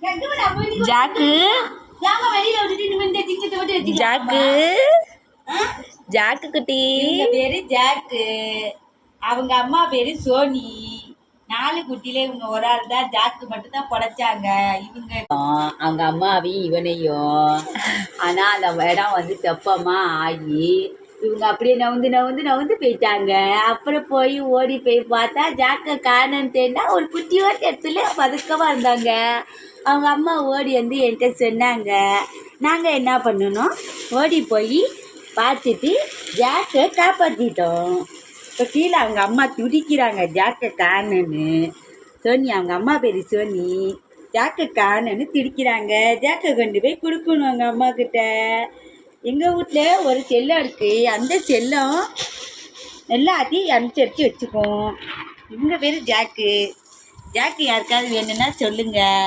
Jack jack jack குட்டி பேரு jack, அவங்க அம்மா பேரு சோனி. 4 குட்டியில இவங்க ஒரு ஆள் தான், ஜாக்கு மட்டும் தான் பொழைச்சாங்க. இவங்க அவங்க அம்மாவையும் இவனையும். ஆனா அந்த இடம் வந்து தெப்பமா ஆகி இவங்க அப்படியே நவுந்து போயிட்டாங்க. அப்புறம் போய் ஓடி போய் பார்த்தா ஜாக்கை காணன்னு தேடினா ஒரு குட்டியோட இடத்துல பதுக்கமா இருந்தாங்க. அவங்க அம்மா ஓடி வந்து என்கிட்ட சொன்னாங்க. நாங்கள் என்ன பண்ணணும், ஓடி போய் பார்த்துட்டு ஜாக்கை காப்பாற்றிட்டோம். இப்போ கீழே அவங்க அம்மா துடிக்கிறாங்க ஜாக்கை காணன்னு. சோனி, அவங்க அம்மா பேர் சோனி. ஜாக்கை காணன்னு துடிக்கிறாங்க. ஜாக்கை கொண்டு போய் கொடுக்கணும் அவங்க அம்மா கிட்ட. எங்கள் வீட்டில் ஒரு செல்லம் இருக்குது, அந்த செல்லம் எல்லாத்தையும் அனுசரித்து வச்சுக்குவோம். இவங்க பேர் ஜாக்கு. ஜாக்கு யாருக்காவது வேணும்னா சொல்லுங்கள்.